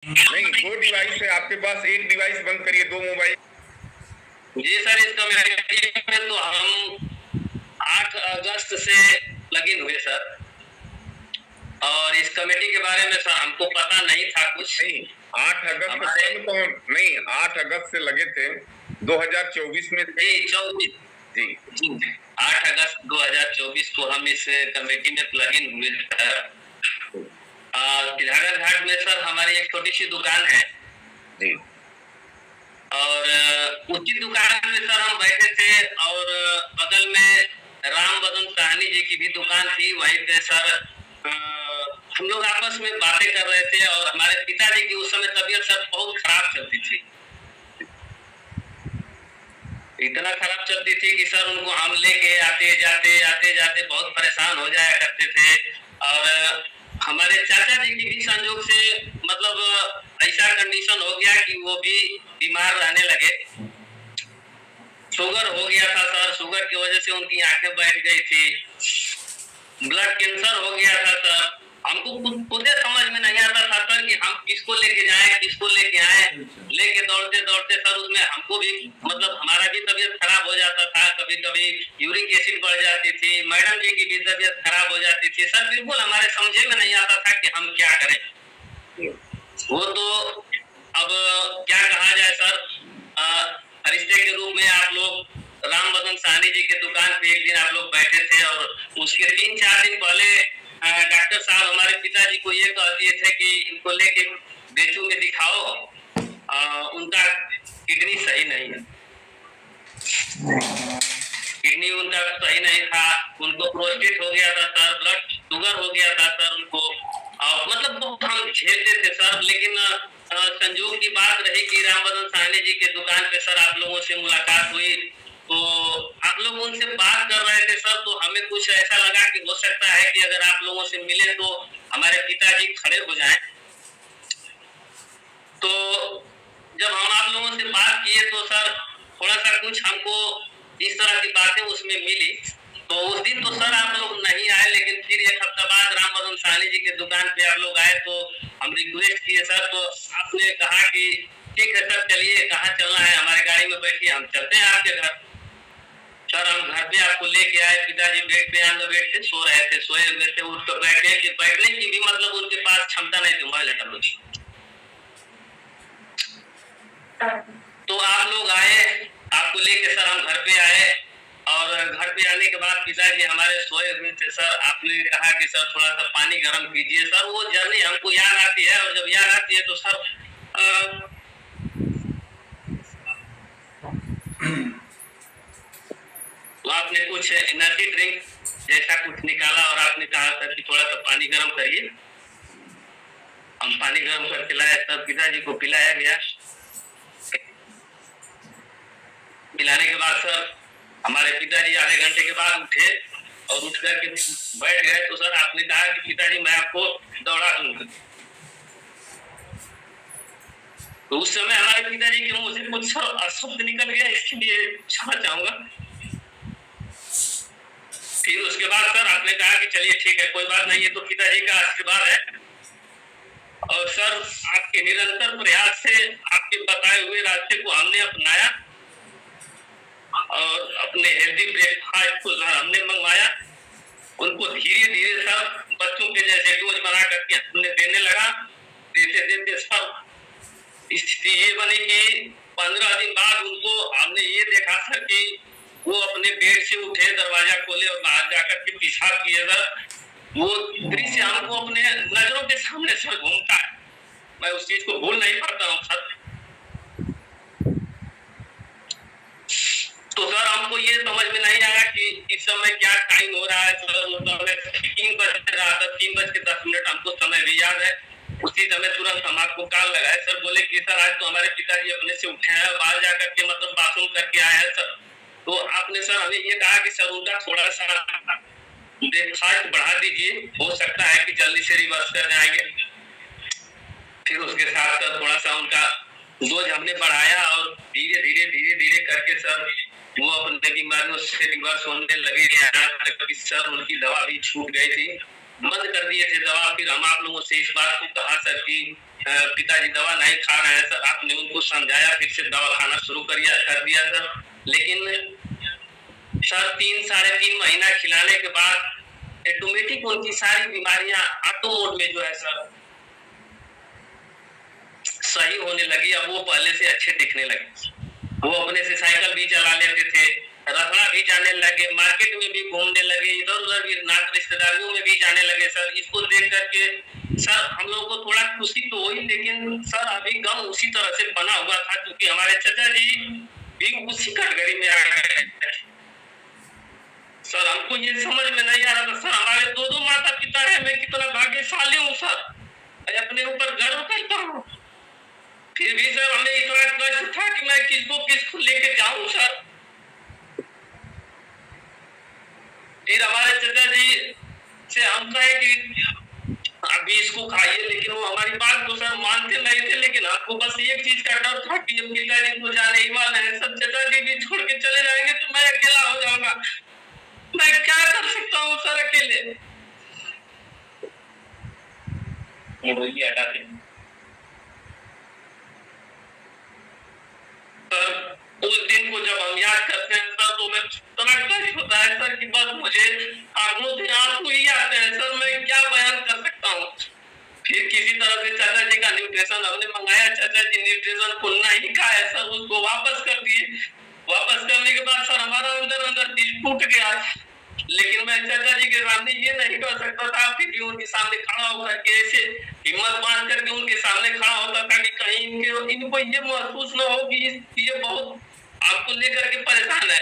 नहीं, 2 डिवाइस है आपके पास, एक डिवाइस बंद करिए, 2 मोबाइल। जी सर, इस कमेटी में तो हम 8 अगस्त से लगिन हुए सर, और इस कमेटी के बारे में सर हमको पता नहीं था कुछ। नहीं, 8 अगस्त हमारे तो नहीं, 8 अगस्त से लगे थे 2024 में। जी 24 जी जी 8 अगस्त 2024 को हम इस कमेटी में लगिन हुए थे। किराना घाट में सर हमारी एक छोटी सी दुकान है जी, और उसी दुकान में सर हम बैठे थे, और बगल में राम बदन साहनी जी की भी दुकान थी। वहीं पे सर हम लोग आपस में बातें कर रहे थे, और हमारे पिताजी की उस समय तबीयत सर बहुत खराब चलती थी, इतना खराब चलती थी कि सर उनको हम लेके आते जाते बहुत परेशान हो जाया करते थे। और हमारे चाचा जी की भी संयोग से मतलब ऐसा कंडीशन हो गया कि वो भी बीमार रहने लगे। शुगर हो गया था सर, शुगर की वजह से उनकी आंखें बैठ गई थी। ब्लड कैंसर हो गया था सर। हमको खुद समझ में नहीं आता था सर कि हम किसको लेके जाएं, किसको लेके आए। लेके दौड़ते दौड़ते सर उसमें हमको भी मतलब हमारा भी तबीयत खराब हो जाता था। कभी कभी यूरिक एसिड बढ़ जाती थी, मैडम जी की भी तबीयत खराब हो जाती थी सर। बिल्कुल हमारे समझे में नहीं आता था कि हम क्या करें। वो तो अब क्या कहा जाए सर, फरिश्ते के रूप में आप लोग राम बदन साहनी जी के दुकान पे एक दिन आप लोग बैठे थे, और उसके 3-4 दिन पहले डॉक्टर साहब हमारे पिताजी को ये कह दिए थे कि इनको लेके बेचू में दिखाओ, उनका किडनी सही नहीं है, किडनी उनका सही नहीं था। उनको प्रोस्टेट हो गया था सर, ब्लड शुगर हो गया था सर उनको। मतलब बहुत हम झेलते थे सर, लेकिन संजोग की बात रही कि राम बदन साहनी जी के दुकान पे सर आप लोगों से मुलाकात हुई, तो आप लोग उनसे बात कर रहे थे सर, तो हमें कुछ ऐसा लगा कि हो सकता है कि अगर आप लोगों से मिले तो हमारे पिताजी खड़े हो जाएं। तो जब हम आप लोगों से बात किए तो सर थोड़ा सा कुछ हमको इस तरह की बातें उसमें मिली। तो उस दिन तो सर आप लोग नहीं आए, लेकिन फिर एक हफ्ता बाद राम बदन साहनी जी के दुकान पे आप लोग आए, तो हम रिक्वेस्ट किए सर, तो आपने कहा कि ठीक है सर चलिए, कहाँ चलना है, हमारे गाड़ी में बैठिए, हम चलते हैं आपके घर। सर हम घर पे आपको लेके आए। पिताजी बेड पे अंदर बेड पे सो रहे थे, सोए हुए थे, उठ कर बैठने की भी मतलब उनके पास क्षमता नहीं थी मोबाइल हटाने की। तो आप लोग आए, आपको लेके सर हम घर पे आए, और घर पे आने के बाद पिताजी हमारे सोए हुए थे सर। आपने कहा कि सर थोड़ा सा पानी गर्म कीजिए। सर वो जर्नी हमको याद आती है, और जब याद आती है तो सर तो आपने कुछ एनर्जी ड्रिंक जैसा कुछ निकाला, और आपने कहा सर कि थोड़ा सा पानी गर्म करिए। हम पानी गर्म करके लाए सर, पिताजी को पिलाया गया। पिलाने के बाद सर हमारे पिताजी आधे घंटे के बाद उठे, और उठ करके बैठ गए। तो सर आपने कहा कि पिताजी मैं आपको दौड़ा दूंगा। तो उस समय हमारे पिताजी के मुंह से कुछ अशब्द निकल गया, इसके लिए क्षमा चाहूंगा। फिर उसके बाद सर आपने कहा कि चलिए ठीक है, कोई बात नहीं, ये तो पिताजी का आशीर्वाद है। और सर आपके निरंतर प्रयास से आपके बताए हुए रास्ते को हमने अपनाया, और अपने हेल्दी ब्रेकफास्ट को हमने मंगवाया। उनको धीरे धीरे सब बच्चों के जैसे डोज बना करके हमने देने लगा। देते देते सब स्थिति ये बनी कि 15 दिन बाद उनको हमने ये देखा सर कि वो अपने बेड से उठे, दरवाजा खोले और बाहर जाकर के पेशाब किए सर। वो दृश्य हमको अपने नजरों के सामने सर घूमता है, मैं उस चीज को भूल नहीं पाता हूँ सर। तो सर हमको ये समझ में नहीं आया कि इस समय क्या टाइम हो रहा है सर। उस समय 3 बज रहा था, 3:10 हमको समय भी याद है। उसी समय तुरंत हम आपको कॉल लगाए सर, बोले कि सर आज तो हमारे पिताजी अपने से उठे हैं, बाहर जाकर के मतलब बाथरूम करके आए हैं सर। तो आपने सर हमें ये कहा कि सर उनका थोड़ा सा ब्रेकफास्ट बढ़ा दीजिए, हो सकता है कि जल्दी से रिवर्स कर जाएंगे। फिर उसके साथ सर थोड़ा सा उनका डोज हमने बढ़ाया, और धीरे धीरे करके सर वो अपने बीमारियों से रिवर्स होने लगे। यहाँ तक कि सर उनकी दवा भी छूट गई थी। बंद कर दिए थे दवा। फिर हम आप लोगों से इस बात को कहा सर कि पिताजी दवा नहीं खा रहे हैं सर। आपने उनको समझाया, फिर से दवा खाना शुरू कर दिया सर। लेकिन सर 3-3.5 महीना खिलाने के बाद ऑटोमेटिक उनकी सारी बीमारियां ऑटो मोड में जो है सर सही होने लगी। अब वो पहले से अच्छे दिखने लगे। वो अपने से साइकिल भी चला लेते थे, रसड़ा भी जाने लगे, मार्केट में भी घूमने लगे, इधर उधर भी नात रिश्तेदारियों में भी जाने लगे सर। इसको देख करके सर हम लोग को थोड़ा खुशी तो हुई, लेकिन सर अभी गम उसी तरह से बना हुआ था, क्योंकि हमारे चाचा जी भी उसी कटघरे में आ गए सर। हमको ये समझ में नहीं आ रहा था सर, हमारे 2 माता पिता है, मैं कितना भाग्यशाली हूँ सर, मैं अपने ऊपर गर्व करता हूँ। फिर भी सर हमें इतना कष्ट था कि मैं किसको लेके जाऊं सर। फिर हमारे चाचा जी से हम कहे कि अभी इसको खाइए, लेकिन वो हमारी बात को सर मानते नहीं थे। लेकिन आपको बस एक चीज का डर था कि जब पिताजी को जाने ही वाले हैं, सब चाचा जी भी छोड़ के चले जाएंगे तो मैं अकेला हो जाऊंगा। मैं क्या कर सकता हूँ सर अकेले। उस दिन को जब हम याद करते हैं सर तो मैं इतना कष्ट होता है सर कि बस मुझे आंखों से आंसू ही आते हैं सर। मैं क्या बयान कर सकता हूँ। फिर किसी तरह से चाचा जी का न्यूट्रिशन हमने मंगाया, चाचा जी न्यूट्रिशन को नहीं खाया सर, उसको वापस कर दिए। वापस करने के बाद सर हमारा अंदर अंदर दिल टूट गया, लेकिन मैं चाचा जी के सामने ये नहीं कर सकता था। फिर भी उनके सामने खड़ा होकर के ऐसे हिम्मत बांध करके उनके सामने खड़ा होता था कि कहीं इनको ये महसूस न हो कि ये बहुत आपको लेकर के परेशान है।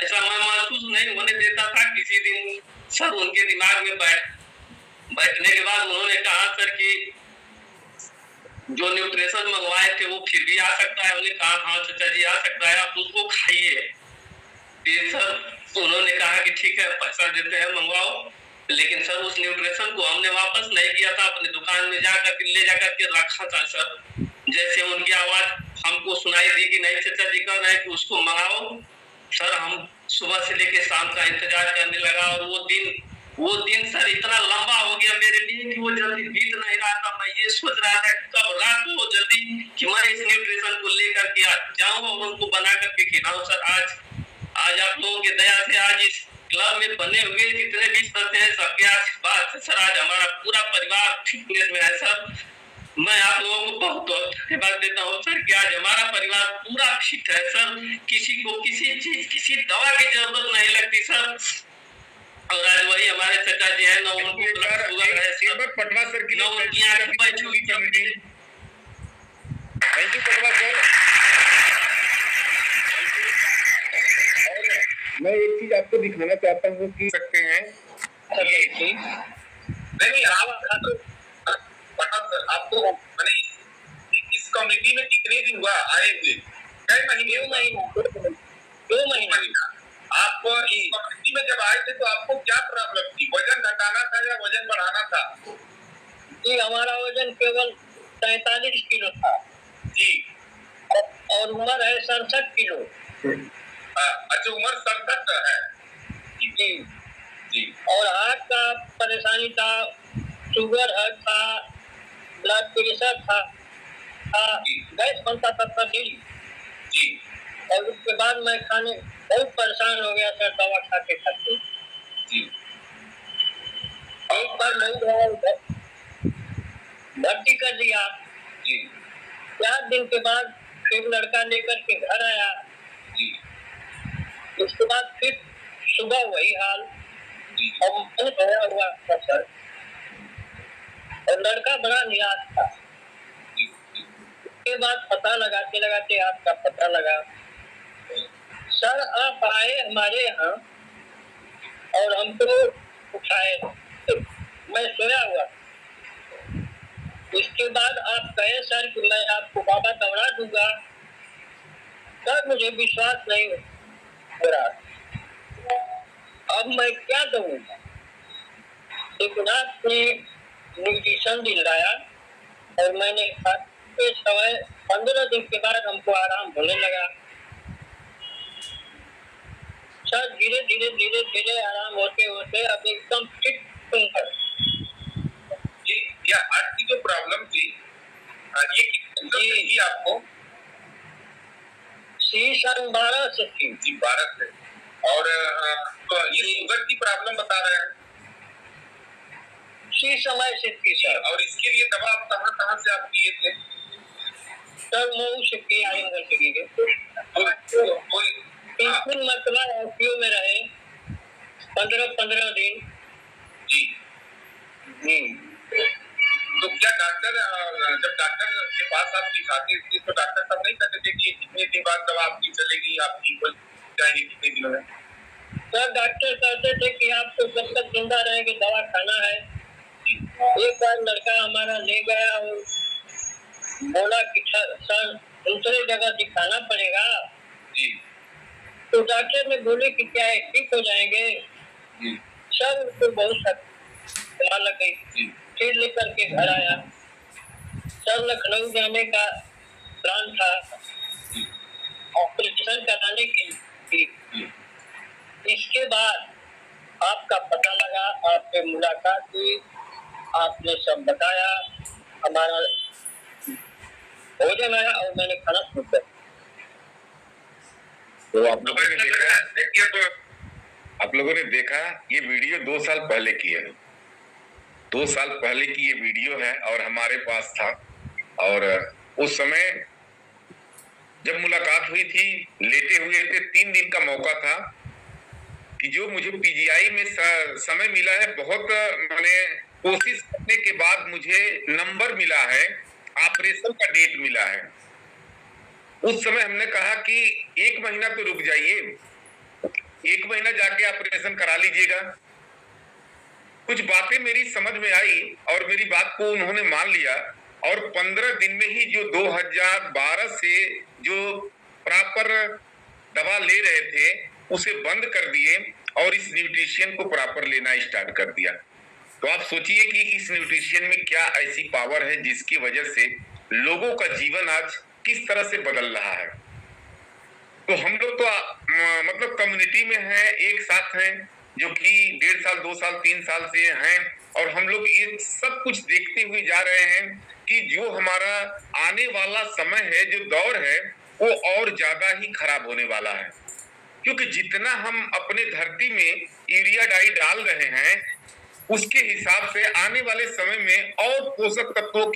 ऐसा मैं महसूस नहीं होने देता था। किसी दिन सर उनके दिमाग में बैठने के बाद उन्होंने कहा सर कि जो न्यूट्रिशन मंगवाए थे वो फिर भी आ सकता है। उन्होंने कहा हाँ चाचा जी आ सकता है, आप उसको खाइए। फिर सर उन्होंने कहा कि ठीक है पैसा देते हैं मंगवाओ। लेकिन सर उस न्यूट्रिशन को हमने वापस नहीं किया था, अपने दुकान में जाकर ले जाकर के रखा था सर। जैसे उनकी आवाज हमको सुनाई दी कि नहीं चाचा जी कह रहे हैं कि उसको मंगाओ, सर हम सुबह से लेके शाम का इंतजार करने लगा। और वो दिन सर इतना लंबा हो गया मेरे लिए कि वो जल्दी बीत नहीं रहा था। मैं ये सोच रहा था कि कब रात हो जल्दी कि मैं इस न्यूट्रिशन को लेकर के जाऊं और उनको बना करके खिलाऊं सर। आज आप लोगों की दया से आज इस क्लब में बने हुए जितने भी सदस्य हैं सबके आशीर्वाद से सर आज हमारा पूरा परिवार फिटनेस में है सर। मैं आप लोगों को बहुत बहुत धन्यवाद देता हूँ सर कि आज हमारा परिवार पूरा फिट है सर। किसी को किसी चीज किसी दवा की जरूरत नहीं लगती सर। और आज वही हमारे चाचा जी है, न उनको शुगर है सर, पटना सर की न उनकी आंखें बैठी हुई थी। Thank you Patna sir. मैं एक चीज आपको दिखाना चाहता हूँ कि सकते हैं नहीं आपको मैंने इस कम्युनिटी में कितने दिन हुआ आए हुए? कई महीने 2 महीना। आप इस कम्युनिटी में जब आए थे तो आपको क्या प्रॉब्लम थी? वजन घटाना था या वजन बढ़ाना था? जी हमारा वजन केवल 43 किलो था जी, और उम्र है 67 किलो। अच्छा उम्र 67 है जी जी। और हार्ट का परेशानी था, शुगर है था, ब्लड प्रेशर था, गैस बनता था डेली जी। और उसके बाद मैं खाने बहुत परेशान हो गया सर दवा खाते खाते। जी एक बार नहीं भर्ती कर दिया जी 4 दिन के बाद फिर लड़का लेकर के घर आया। जी उसके बाद फिर सुबह वही हाल जी और मन भरा हुआ था सर और लड़का बड़ा निराश था। जी उसके बाद पता लगाते लगाते आपका पता लगा सर। आप आए हमारे यहाँ और हमको उठाए, मैं सोया हुआ। उसके बाद आप कहे सर कि मैं आपको बाबा दौड़ा दूंगा। सर मुझे विश्वास नहीं हो रहा, अब मैं क्या करूँगा। लेकिन आपने न्यूट्रिशन दिलाया और मैंने खाते समय 15 दिन के बाद हमको आराम होने लगा सर। धीरे धीरे आराम होते होते अब एकदम फिट हूँ। या हार्ट की जो प्रॉब्लम थी ये कितने साल से थी आपको? सन 12 से थी। जी 12 से। और तो ये शुगर की प्रॉब्लम बता रहे हैं? इसी समय से थी सर। और इसके लिए दवा आप कहाँ से आप लिए थे? सर मऊ से किया यूनिवर्सिटी के। हाँ, मतलब आईसीयू में रहे 15 दिन। जी तो क्या डॉक्टर जब डॉक्टर के पास आप दिखाते थे तो डॉक्टर साहब नहीं कहते थे कि कितने दिन बाद दवा आपकी चलेगी, आप ठीक हो जाएंगे कितने दिनों में? सर डॉक्टर कहते थे कि आपको जब तक जिंदा रहेंगे दवा खाना है। एक बार लड़का हमारा ले गया और बोला कि सर दूसरे जगह दिखाना पड़ेगा। जी तो डॉक्टर ने बोले कि क्या है ठीक हो जाएंगे? जी सर उसको बहुत दवा लग गई। जी फिर लेकर के घर आया। सर लखनऊ जाने का प्लान था ऑपरेशन कराने के लिए। इसके बाद आपका पता लगा, आपसे मुलाकात हुई, आपने सब बताया, हमारा भोजन आया और मैंने खाना शुरू कर। तो आप लोगों ने देखा ये वीडियो 2 साल पहले की है। 2 साल पहले की ये वीडियो है और हमारे पास था। और उस समय जब मुलाकात हुई थी लेटे हुए थे, 3 दिन का मौका था कि जो मुझे पीजीआई में समय मिला है, बहुत मैंने कोशिश करने के बाद मुझे नंबर मिला है, ऑपरेशन का डेट मिला है। उस समय हमने कहा कि 1 महीना तो रुक जाइए, 1 महीना जाके ऑपरेशन करा लीजिएगा। कुछ बातें मेरी समझ में आई और मेरी बात को उन्होंने मान लिया और 15 दिन में ही जो 2012 से जो प्रॉपर दवा ले रहे थे उसे बंद कर दिए और इस न्यूट्रिशन को प्रॉपर लेना स्टार्ट कर दिया। तो आप सोचिए कि इस न्यूट्रिशन में क्या ऐसी पावर है जिसकी वजह से लोगों का जीवन आज किस तरह से बदल रहा है। तो हम लोग तो मतलब कम्युनिटी में हैं, एक साथ हैं, जो कि 1.5 साल 2 साल 3 साल से हैं और हम लोग ये सब कुछ देखते हुए जा रहे हैं कि जो हमारा आने वाला समय है, जो दौर है, वो और ज्यादा ही खराब होने वाला है। क्योंकि जितना हम अपने धरती में यूरिया डाई डाल रहे हैं उसके हिसाब से आने वाले समय में और पोषक तत्वों